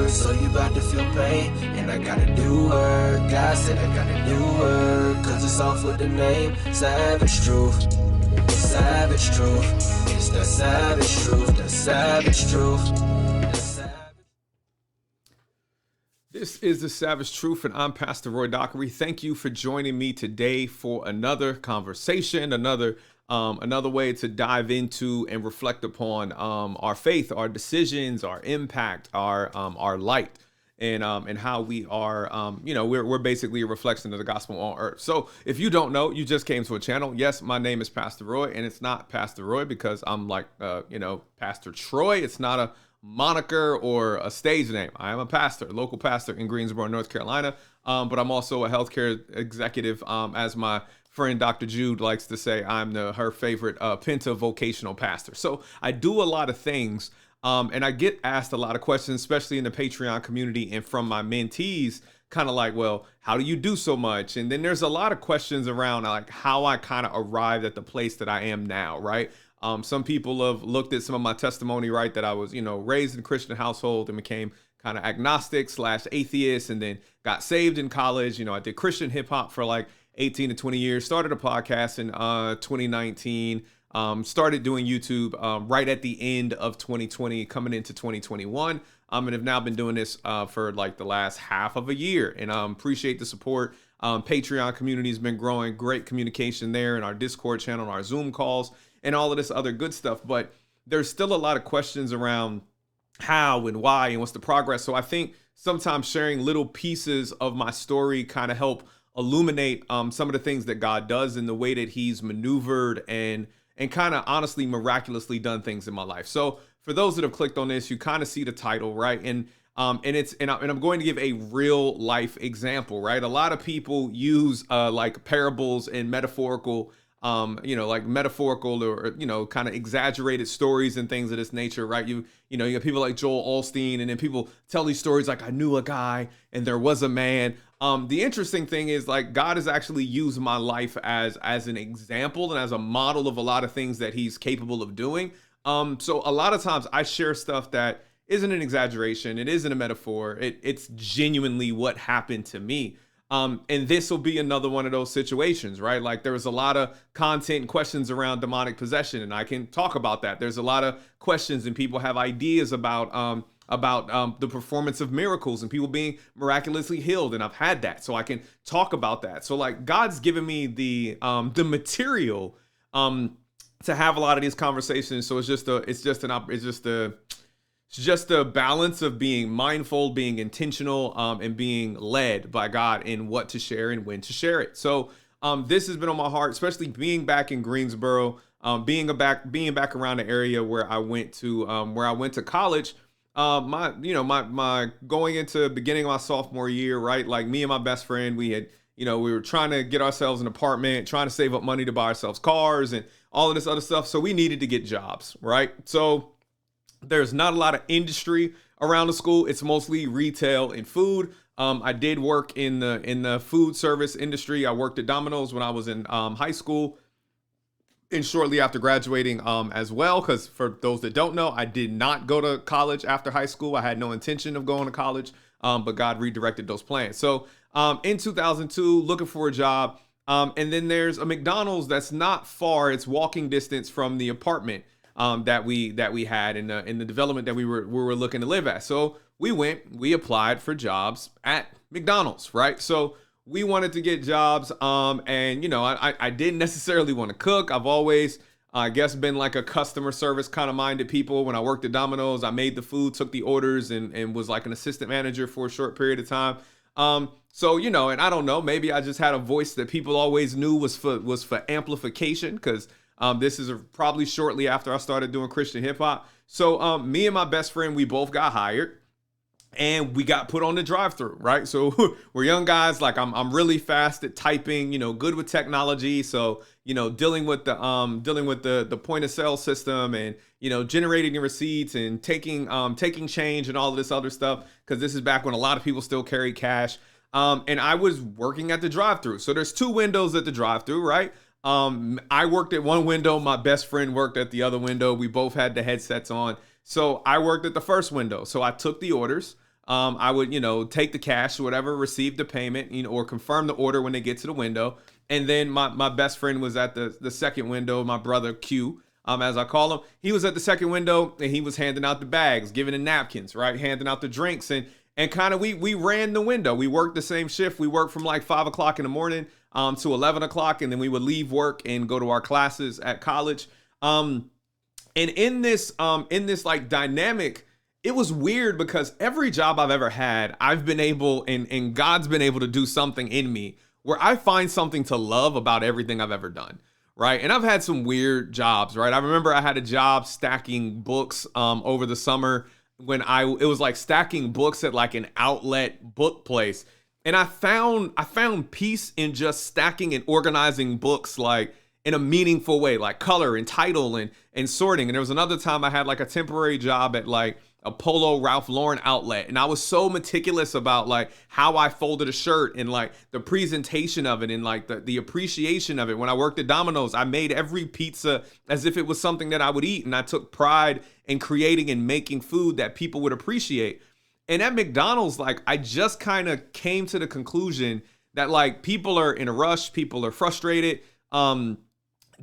work, so you about to feel pain. And I gotta do work, God said I gotta do work, cause it's off with the name, Savage Truth. Savage Truth, it's the savage truth, the savage truth. This is the Savage Truth, and I'm Pastor Roy Dockery. Thank you for joining me today for another conversation, another way to dive into and reflect upon our faith, our decisions, our impact, our light, and how we are, we're basically a reflection of the gospel on earth. So if you don't know, you just came to a channel. Yes, my name is Pastor Roy, and it's not Pastor Roy because I'm like, Pastor Troy. It's not a moniker or a stage name. I am a pastor, local pastor in Greensboro, North Carolina. But I'm also a healthcare executive. As my friend Dr. Jude likes to say, I'm her favorite Penta vocational pastor. So I do a lot of things. And I get asked a lot of questions, especially in the Patreon community and from my mentees, kind of like, well, how do you do so much? And then there's a lot of questions around like how I kind of arrived at the place that I am now, right? Some people have looked at some of my testimony, right? That I was, raised in a Christian household and became kind of agnostic / atheist, and then got saved in college. I did Christian hip hop for like 18 to 20 years, started a podcast in 2019, started doing YouTube right at the end of 2020, coming into 2021. And have now been doing this for like the last half of a year, and appreciate the support. Patreon community has been growing, great communication there, and our Discord channel, and our Zoom calls, and all of this other good stuff. But there's still a lot of questions around how and why and what's the progress. So I think sometimes sharing little pieces of my story kind of help illuminate some of the things that God does and the way that he's maneuvered and kind of honestly miraculously done things in my life. So for those that have clicked on this, you kind of see the title, right? And I'm going to give a real life example, right? A lot of people use like parables and metaphorical metaphorical or, kind of exaggerated stories and things of this nature, right? You have people like Joel Osteen, and then people tell these stories like, I knew a guy and there was a man. The interesting thing is like God has actually used my life as an example and as a model of a lot of things that he's capable of doing. So a lot of times I share stuff that isn't an exaggeration. It isn't a metaphor. It's genuinely what happened to me. And this will be another one of those situations, right? Like there was a lot of content and questions around demonic possession, and I can talk about that. There's a lot of questions, and people have ideas about the performance of miracles and people being miraculously healed, and I've had that, so I can talk about that. So like God's given me the material to have a lot of these conversations. So it's just a balance of being mindful, being intentional, and being led by God in what to share and when to share it. So this has been on my heart, especially being back in Greensboro, being back around the area where I went to college. My going into beginning of my sophomore year, right? Like me and my best friend, we were trying to get ourselves an apartment, trying to save up money to buy ourselves cars and all of this other stuff. So we needed to get jobs, right? So there's not a lot of industry around the school. It's mostly retail and food. I did work in the food service industry. I worked at Domino's when I was in high school, and shortly after graduating as well. Because for those that don't know, I did not go to college after high school. I had no intention of going to college, but God redirected those plans. So in 2002, looking for a job, and then there's a McDonald's that's not far. It's walking distance from the apartment that we had in the development that we were looking to live at. So we applied for jobs at McDonald's, right? So we wanted to get jobs, and I didn't necessarily want to cook. I've always, I guess, been like a customer service kind of minded people. When I worked at Domino's, I made the food, took the orders, and was like an assistant manager for a short period of time. So and I don't know, maybe I just had a voice that people always knew was for amplification, because this is probably shortly after I started doing Christian hip hop. So me and my best friend, we both got hired, and we got put on the drive-through, right? So we're young guys. Like I'm really fast at typing, good with technology. So dealing with the point of sale system, and generating the receipts and taking change and all of this other stuff, because this is back when a lot of people still carry cash. And I was working at the drive-through. So there's two windows at the drive-through, right? I worked at one window. My best friend worked at the other window. We both had the headsets on. So I worked at the first window. So I took the orders. I would, take the cash or whatever, receive the payment, or confirm the order when they get to the window. And then my best friend was at the second window, my brother Q, as I call him. He was at the second window and he was handing out the bags, giving the napkins, right? Handing out the drinks and kind of we ran the window. We worked the same shift. We worked from like 5 o'clock in the morning to 11 o'clock. And then we would leave work and go to our classes at college. And in this like dynamic, it was weird because every job I've ever had, I've been able and God's been able to do something in me where I find something to love about everything I've ever done, right? And I've had some weird jobs, right? I remember I had a job stacking books over the summer when it was like stacking books at like an outlet book place. And I found peace in just stacking and organizing books like in a meaningful way, like color and title and sorting. And there was another time I had like a temporary job at like a Polo Ralph Lauren outlet. And I was so meticulous about like how I folded a shirt and like the presentation of it and like the appreciation of it. When I worked at Domino's, I made every pizza as if it was something that I would eat. And I took pride in creating and making food that people would appreciate. And at McDonald's, like I just kind of came to the conclusion that like people are in a rush, people are frustrated,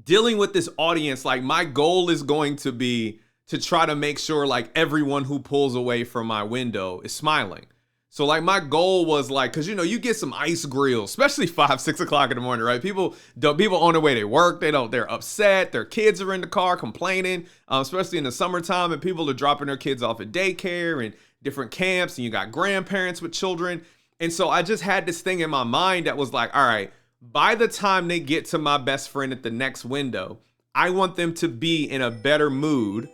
dealing with this audience. Like my goal is going to be to try to make sure like everyone who pulls away from my window is smiling. So like my goal was like, cause you get some ice grills, especially 5, 6 o'clock in the morning, right? People on their way to work, they're upset. Their kids are in the car complaining, especially in the summertime, and people are dropping their kids off at daycare and different camps, and you got grandparents with children. And so I just had this thing in my mind that was like, all right, by the time they get to my best friend at the next window, I want them to be in a better mood.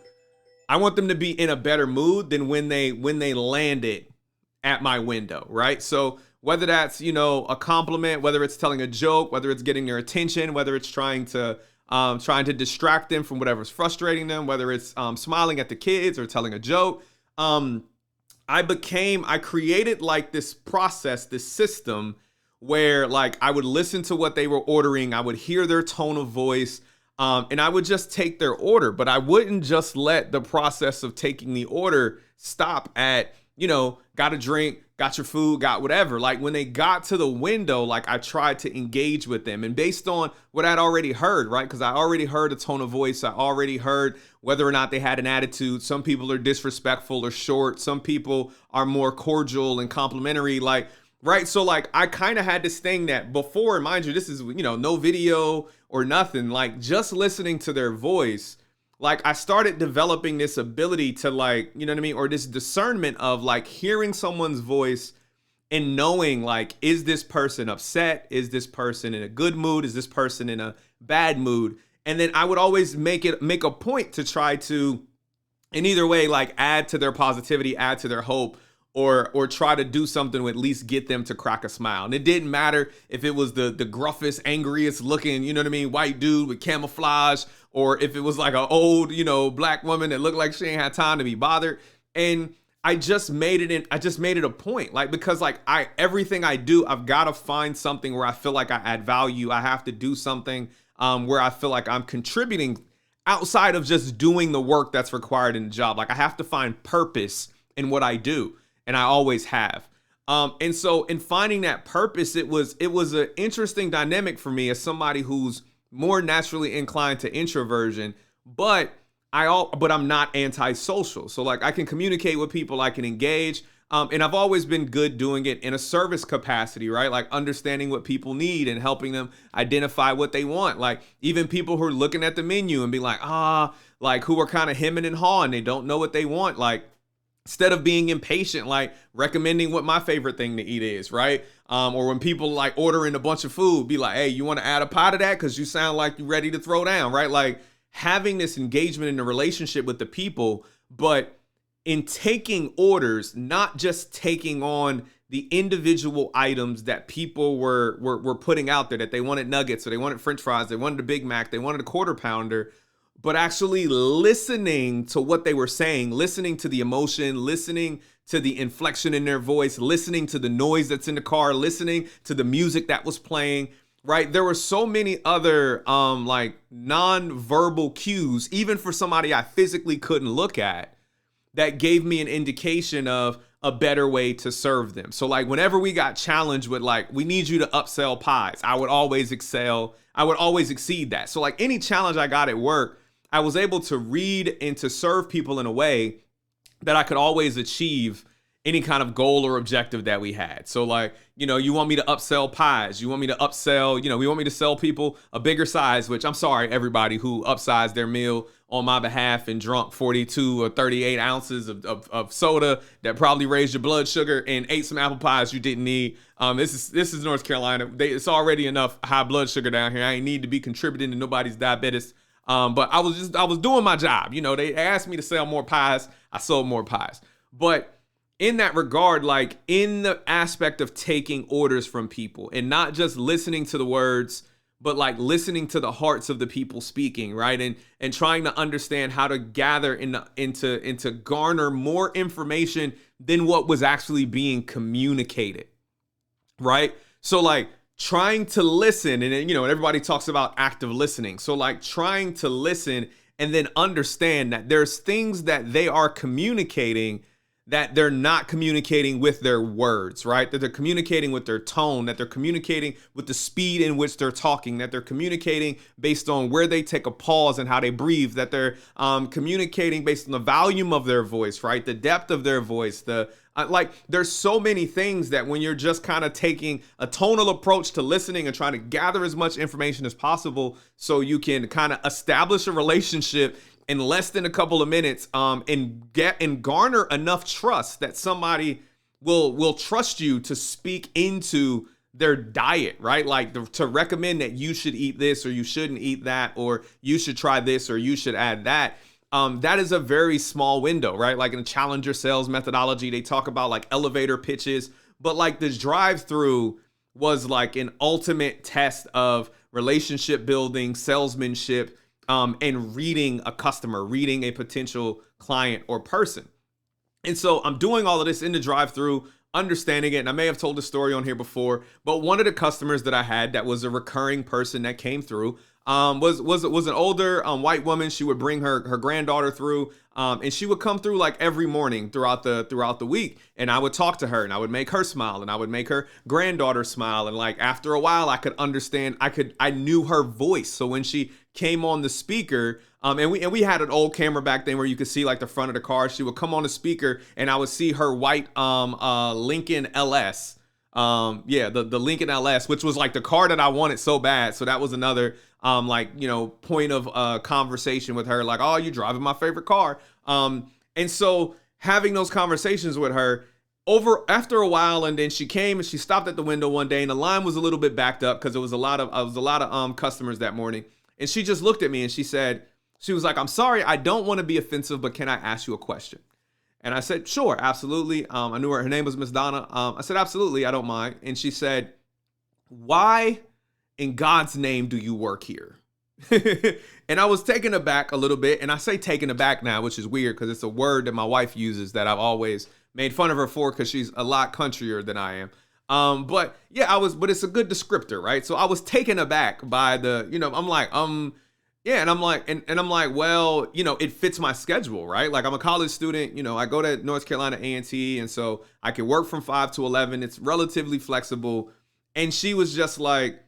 I want them to be in a better mood than when they landed at my window, right? So whether that's, a compliment, whether it's telling a joke, whether it's getting their attention, whether it's trying to distract them from whatever's frustrating them, whether it's smiling at the kids or telling a joke, I created like this process, this system where like I would listen to what they were ordering, I would hear their tone of voice, and I would just take their order, but I wouldn't just let the process of taking the order stop at, got a drink, got your food, got whatever. Like when they got to the window, like I tried to engage with them, and based on what I'd already heard, right? Because I already heard a tone of voice. I already heard whether or not they had an attitude. Some people are disrespectful or short. Some people are more cordial and complimentary, like, right? So like I kind of had this thing that before, mind you, this is, no video or nothing, like just listening to their voice, like I started developing this ability to like, you know what I mean? Or this discernment of like hearing someone's voice and knowing like, is this person upset? Is this person in a good mood? Is this person in a bad mood? And then I would always make a point to try to, in either way, like add to their positivity, add to their hope, or try to do something to at least get them to crack a smile. And it didn't matter if it was the gruffest, angriest looking, white dude with camouflage, or if it was like an old, black woman that looked like she ain't had time to be bothered. And I just made it a point, like, because like everything I do, I've got to find something where I feel like I add value. I have to do something where I feel like I'm contributing outside of just doing the work that's required in the job. Like I have to find purpose in what I do. And I always have. And so in finding that purpose, it was an interesting dynamic for me as somebody who's more naturally inclined to introversion, but I'm not antisocial. So like I can communicate with people, I can engage. And I've always been good doing it in a service capacity, right? Like understanding what people need and helping them identify what they want. Like even people who are looking at the menu and be like, like who are kind of hemming and hawing, they don't know what they want. Like, instead of being impatient, like recommending what my favorite thing to eat is, right? Or when people like ordering a bunch of food, be like, hey, you want to add a pie to that? Because you sound like you're ready to throw down, right? Like having this engagement in the relationship with the people, but in taking orders, not just taking on the individual items that people were putting out there, that they wanted nuggets, or they wanted French fries, they wanted a Big Mac, they wanted a Quarter Pounder, but actually listening to what they were saying, listening to the emotion, listening to the inflection in their voice, listening to the noise that's in the car, listening to the music that was playing, right? There were so many other like non-verbal cues, even for somebody I physically couldn't look at, that gave me an indication of, a better way to serve them. So like whenever we got challenged with like, we need you to upsell pies, I would always exceed that. So like any challenge I got at work, I was able to read and to serve people in a way that I could always achieve any kind of goal or objective that we had. So like, you want me to upsell pies, you want me to upsell, we want me to sell people a bigger size, which I'm sorry, everybody who upsized their meal on my behalf and drunk 42 or 38 ounces of soda that probably raised your blood sugar and ate some apple pies you didn't need. This is North Carolina. It's already enough high blood sugar down here. I ain't need to be contributing to nobody's diabetes. But I was doing my job. They asked me to sell more pies. I sold more pies. But in that regard, like in the aspect of taking orders from people and not just listening to the words, but like listening to the hearts of the people speaking, right? And trying to understand how to gather into garner more information than what was actually being communicated, right? So like trying to listen, and everybody talks about active listening. So like trying to listen and then understand that there's things that they are communicating that they're not communicating with their words, right? That they're communicating with their tone, that they're communicating with the speed in which they're talking, that they're communicating based on where they take a pause and how they breathe, that they're communicating based on the volume of their voice, right? The depth of their voice, there's so many things that when you're just kind of taking a tonal approach to listening and trying to gather as much information as possible so you can kind of establish a relationship in less than a couple of minutes, and garner enough trust that somebody will trust you to speak into their diet, right? Like to recommend that you should eat this or you shouldn't eat that, or you should try this or you should add that. That is a very small window, right? Like in a challenger sales methodology, they talk about like elevator pitches, but like this drive-through was like an ultimate test of relationship building, salesmanship, and reading a customer, reading a potential client or person. And so I'm doing all of this in the drive-through, understanding it. And I may have told the story on here before, but one of the customers that I had that was a recurring person that came through was an older white woman. She would bring her granddaughter through, and she would come through like every morning throughout the week. And I would talk to her and I would make her smile and I would make her granddaughter smile. And like after a while, I could understand. I knew her voice. So when she came on the speaker, and we had an old camera back then where you could see like the front of the car. She would come on the speaker and I would see her white Lincoln LS. The Lincoln LS, which was like the car that I wanted so bad. So that was another point of conversation with her, like, oh, you driving my favorite car. And so having those conversations with her after a while, and then she came and she stopped at the window one day and the line was a little bit backed up because it was a lot of customers that morning. And she just looked at me and she was like, I'm sorry, I don't want to be offensive, but can I ask you a question? And I said, sure, absolutely. I knew her name was Miss Donna. I said, absolutely, I don't mind. And she said, why in God's name do you work here? And I was taken aback a little bit. And I say taken aback now, which is weird because it's a word that my wife uses that I've always made fun of her for because she's a lot countryer than I am. But it's a good descriptor, right? So I was taken aback by I'm like, yeah, and I'm like, well, it fits my schedule, right? Like I'm a college student, I go to North Carolina A&T, and so I can work from 5 to 11. It's relatively flexible. And she was like,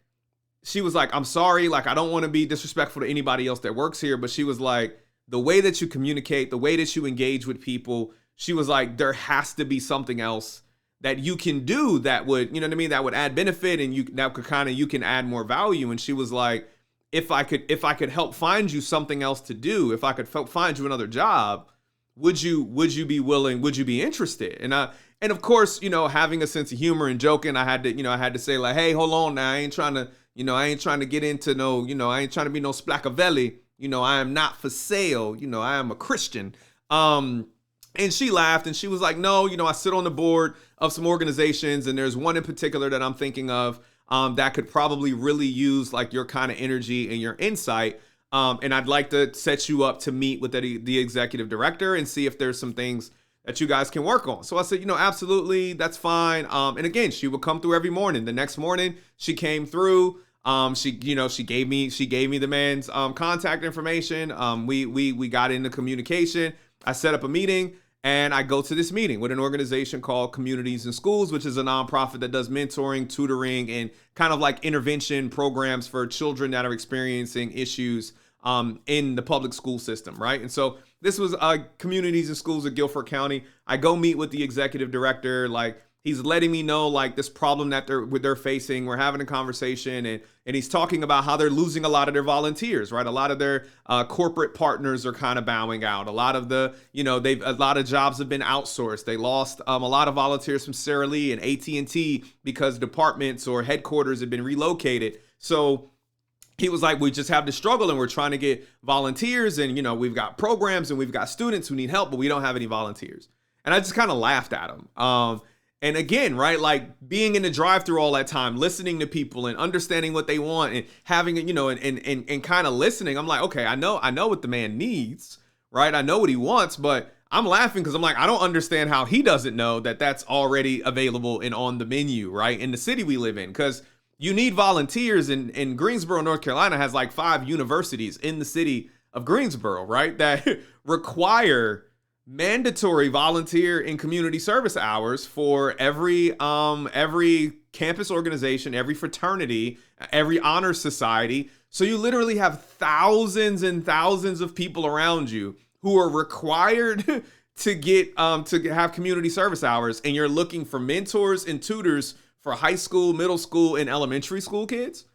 I'm sorry, like I don't want to be disrespectful to anybody else that works here, but she was like, the way that you communicate, the way that you engage with people, she was like, there has to be something else that you can do that would, that would add benefit and you can add more value. And she was like, if I could help find you something else to do, if I could help find you another job, would you be willing? Would you be interested? And of course, having a sense of humor and joking, I had to say like, hey, hold on now. I ain't trying to get into no, I ain't trying to be no Splackavelli. I am not for sale. I am a Christian. And she laughed and she was like, no, I sit on the board of some organizations and there's one in particular that I'm thinking of that could probably really use like your kind of energy and your insight. And I'd like to set you up to meet with the executive director and see if there's some things that you guys can work on. So I said, absolutely, that's fine. And again, she would come through every morning. The next morning she came through. She gave me the man's contact information. We got into communication. I set up a meeting. And I go to this meeting with an organization called Communities in Schools, which is a nonprofit that does mentoring, tutoring, and kind of like intervention programs for children that are experiencing issues in the public school system, right? And so this was Communities in Schools of Guilford County. I go meet with the executive director, like he's letting me know like this problem that they're facing. We're having a conversation, and he's talking about how they're losing a lot of their volunteers, right? A lot of their corporate partners are kind of bowing out. A lot of the, a lot of jobs have been outsourced. They lost a lot of volunteers from Sara Lee and AT&T because departments or headquarters have been relocated. So he was like, we just have the struggle and we're trying to get volunteers, and we've got programs and we've got students who need help, but we don't have any volunteers. And I just kind of laughed at him. And again, right, like being in the drive-thru all that time, listening to people and understanding what they want and having, and kind of listening. I'm like, okay, I know what the man needs, right? I know what he wants, but I'm laughing because I'm like, I don't understand how he doesn't know that that's already available and on the menu, right? In the city we live in, because you need volunteers, in Greensboro, North Carolina has like 5 universities in the city of Greensboro, right? That require mandatory volunteer and community service hours for every campus organization, every fraternity, every honor society. So you literally have thousands and thousands of people around you who are required to get to have community service hours, and you're looking for mentors and tutors for high school, middle school, and elementary school kids.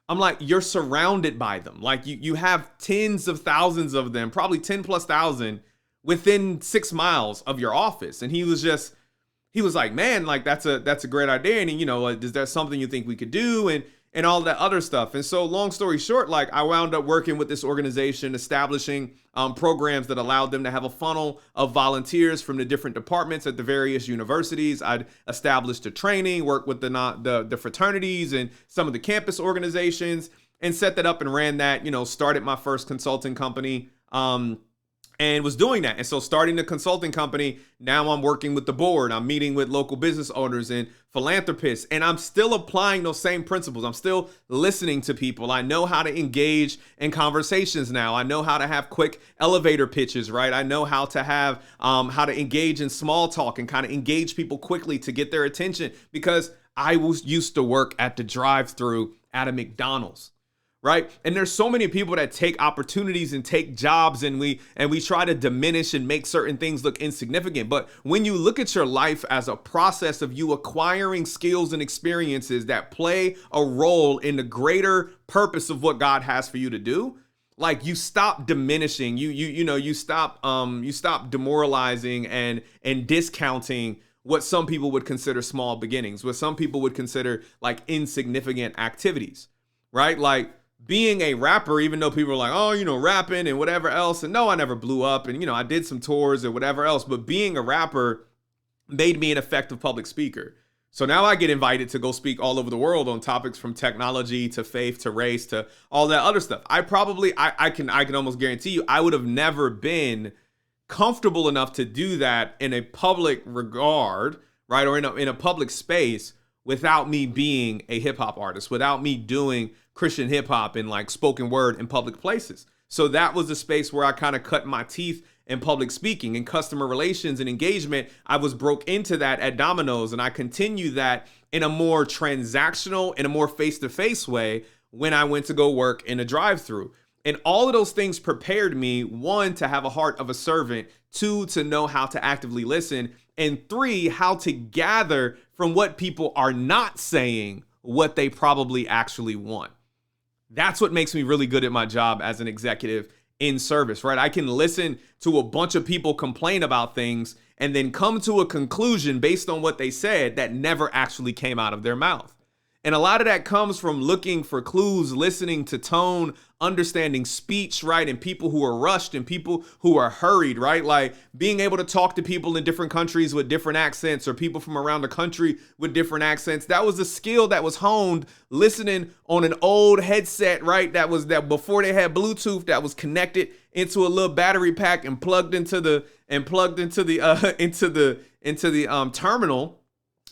I'm like, you're surrounded by them. Like you have tens of thousands of them, probably 10,000+ within 6 miles of your office. And he was like, man, like that's a great idea. And is there something you think we could do? And all that other stuff. And so long story short, like I wound up working with this organization, establishing programs that allowed them to have a funnel of volunteers from the different departments at the various universities. I'd established a training, worked with the fraternities and some of the campus organizations, and set that up and ran that, started my first consulting company. And was doing that. And so starting the consulting company, now I'm working with the board. I'm meeting with local business owners and philanthropists, and I'm still applying those same principles. I'm still listening to people. I know how to engage in conversations now. I know how to have quick elevator pitches, right? I know how to have, how to engage in small talk and kind of engage people quickly to get their attention, because I used to work at the drive-thru at a McDonald's. Right. And there's so many people that take opportunities and take jobs, and we try to diminish and make certain things look insignificant. But when you look at your life as a process of you acquiring skills and experiences that play a role in the greater purpose of what God has for you to do, like you stop diminishing, you stop demoralizing and discounting what some people would consider small beginnings, what some people would consider like insignificant activities, right? Like being a rapper, even though people are like, oh, rapping and whatever else. And no, I never blew up. And, I did some tours and whatever else. But being a rapper made me an effective public speaker. So now I get invited to go speak all over the world on topics from technology to faith to race to all that other stuff. I can almost guarantee you I would have never been comfortable enough to do that in a public regard, right? Or in a public space without me being a hip hop artist, without me doing Christian hip hop and like spoken word in public places. So that was the space where I kind of cut my teeth in public speaking and customer relations and engagement. I was broke into that at Domino's, and I continue that in a more transactional, in a more face-to-face way when I went to go work in a drive-thru. And all of those things prepared me, 1, to have a heart of a servant, 2, to know how to actively listen, and 3, how to gather from what people are not saying what they probably actually want. That's what makes me really good at my job as an executive in service, right? I can listen to a bunch of people complain about things and then come to a conclusion based on what they said that never actually came out of their mouth. And a lot of that comes from looking for clues, listening to tone, understanding speech, right? And people who are rushed and people who are hurried, right? Like being able to talk to people in different countries with different accents, or people from around the country with different accents. That was a skill that was honed listening on an old headset, right? That before they had Bluetooth, that was connected into a little battery pack and plugged into the terminal.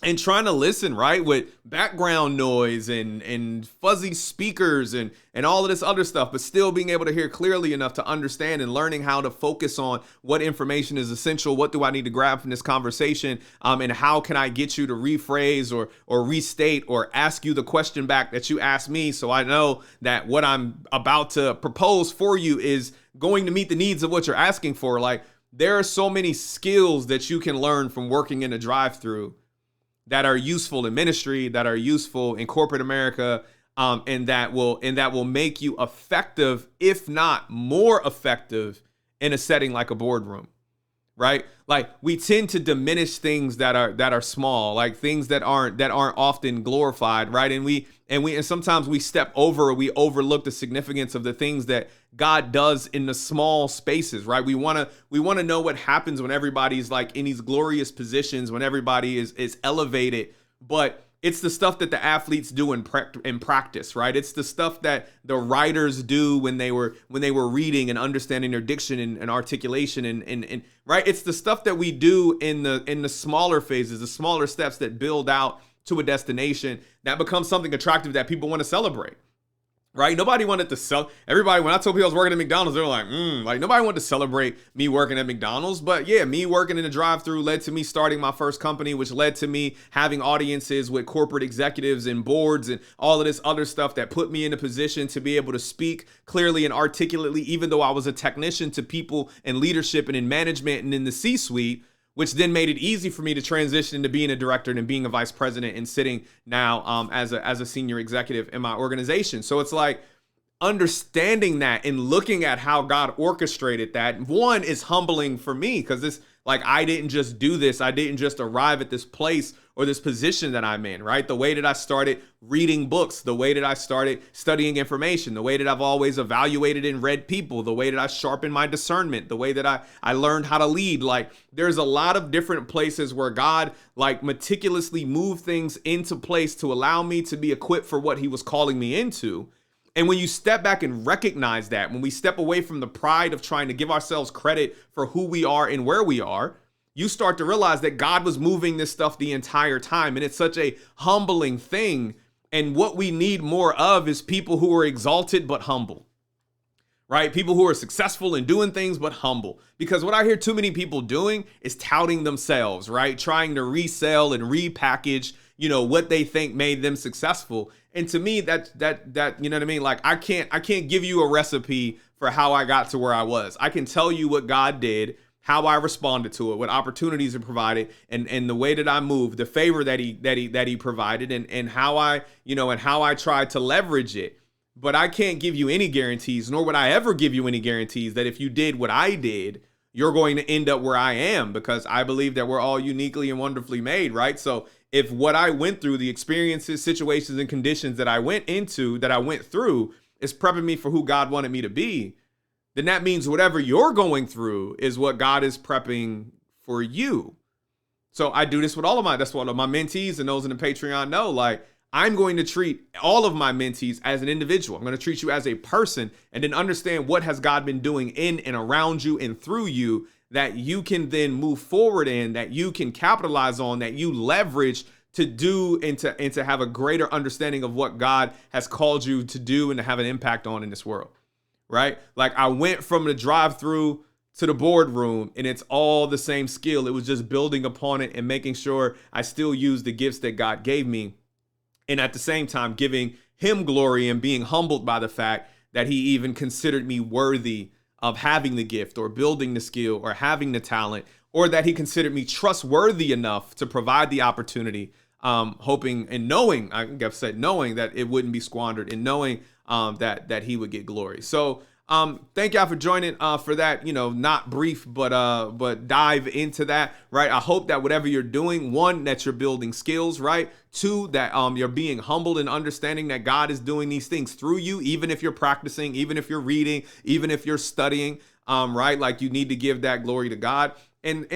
and trying to listen, right, with background noise and fuzzy speakers and all of this other stuff, but still being able to hear clearly enough to understand and learning how to focus on what information is essential, what do I need to grab from this conversation, and how can I get you to rephrase or restate or ask you the question back that you asked me, so I know that what I'm about to propose for you is going to meet the needs of what you're asking for. Like, there are so many skills that you can learn from working in a drive-through that are useful in ministry, that are useful in corporate America, and that will make you effective, if not more effective, in a setting like a boardroom, right? Like, we tend to diminish things that are small, like things that aren't often glorified, right? And sometimes we step over, or we overlook the significance of the things that God does in the small spaces, right? We want to know what happens when everybody's like in these glorious positions, when everybody is elevated, but it's the stuff that the athletes do in practice, right? It's the stuff that the writers do when they were reading and understanding their diction and articulation and right? It's the stuff that we do in the smaller phases, the smaller steps that build out to a destination that becomes something attractive that people want to celebrate. Right? Nobody wanted to sell. Everybody, when I told people I was working at McDonald's, they were like, nobody wanted to celebrate me working at McDonald's. But yeah, me working in the drive-thru led to me starting my first company, which led to me having audiences with corporate executives and boards and all of this other stuff that put me in a position to be able to speak clearly and articulately, even though I was a technician, to people in leadership and in management and in the C-suite, which then made it easy for me to transition into being a director and being a vice president and sitting now as a senior executive in my organization. So it's like understanding that and looking at how God orchestrated that. One is humbling for me, because this, like, I didn't just do this. I didn't just arrive at this place or this position that I'm in, right? The way that I started reading books, the way that I started studying information, the way that I've always evaluated and read people, the way that I sharpened my discernment, the way that I learned how to lead. Like, there's a lot of different places where God, like, meticulously moved things into place to allow me to be equipped for what he was calling me into. And when you step back and recognize that, when we step away from the pride of trying to give ourselves credit for who we are and where we are, you start to realize that God was moving this stuff the entire time. And it's such a humbling thing. And what we need more of is people who are exalted but humble, right? People who are successful in doing things but humble. Because what I hear too many people doing is touting themselves, right? Trying to resell and repackage, what they think made them successful. And to me, that you know what I mean? Like, I can't give you a recipe for how I got to where I was. I can tell you what God did, how I responded to it, what opportunities it provided, and the way that I moved, the favor that he provided, and how I tried to leverage it. But I can't give you any guarantees, nor would I ever give you any guarantees that if you did what I did, you're going to end up where I am, because I believe that we're all uniquely and wonderfully made, right? So if what I went through, the experiences, situations, and conditions that I went through is prepping me for who God wanted me to be, then that means whatever you're going through is what God is prepping for you. So I do this with that's what all of my mentees and those in the Patreon know. Like, I'm going to treat all of my mentees as an individual. I'm going to treat you as a person, and then understand what has God been doing in and around you and through you that you can then move forward in, that you can capitalize on, that you leverage to do and to have a greater understanding of what God has called you to do and to have an impact on in this world. Right? Like, I went from the drive-through to the boardroom, and it's all the same skill. It was just building upon it and making sure I still use the gifts that God gave me. And at the same time, giving him glory and being humbled by the fact that he even considered me worthy of having the gift or building the skill or having the talent, or that he considered me trustworthy enough to provide the opportunity, hoping and knowing, knowing that it wouldn't be squandered, and knowing that he would get glory. So thank y'all for joining for that, not brief, but dive into that, right? I hope that whatever you're doing, one, that you're building skills, right? Two, that you're being humbled and understanding that God is doing these things through you, even if you're practicing, even if you're reading, even if you're studying, right? Like, you need to give that glory to God. And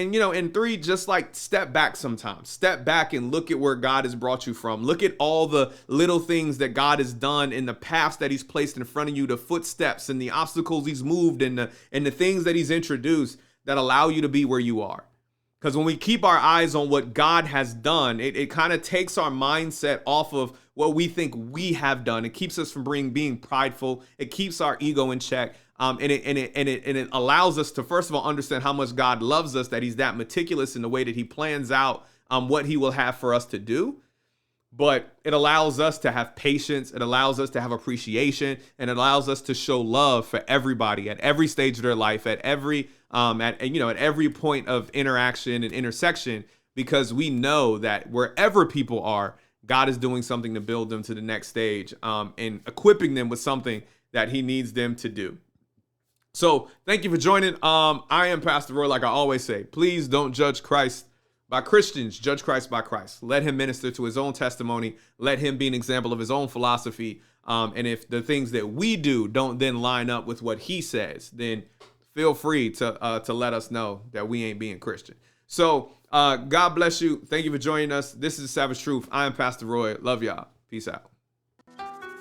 three, just like step back sometimes. Step back and look at where God has brought you from. Look at all the little things that God has done in the paths that he's placed in front of you, the footsteps and the obstacles he's moved, and the things that he's introduced that allow you to be where you are. Because when we keep our eyes on what God has done, it kind of takes our mindset off of what we think we have done. It keeps us from being prideful. It keeps our ego in check. And it allows us to, first of all, understand how much God loves us, that he's that meticulous in the way that he plans out what he will have for us to do. But it allows us to have patience. It allows us to have appreciation, and it allows us to show love for everybody at every stage of their life, at every point of interaction and intersection, because we know that wherever people are, God is doing something to build them to the next stage, and equipping them with something that he needs them to do. So thank you for joining. I am Pastor Roy. Like I always say, please don't judge Christ by Christians, judge Christ by Christ. Let him minister to his own testimony. Let him be an example of his own philosophy. And if the things that we do don't then line up with what he says, then feel free to let us know that we ain't being Christian. So God bless you. Thank you for joining us. This is Savage Truth. I am Pastor Roy. Love y'all. Peace out.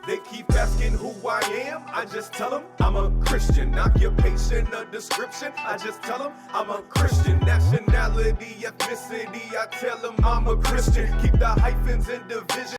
They keep asking who I am, I just tell them I'm a Christian. Occupation, a description, I just tell them I'm a Christian. Nationality, ethnicity, I tell them I'm a Christian. Keep the hyphens in division.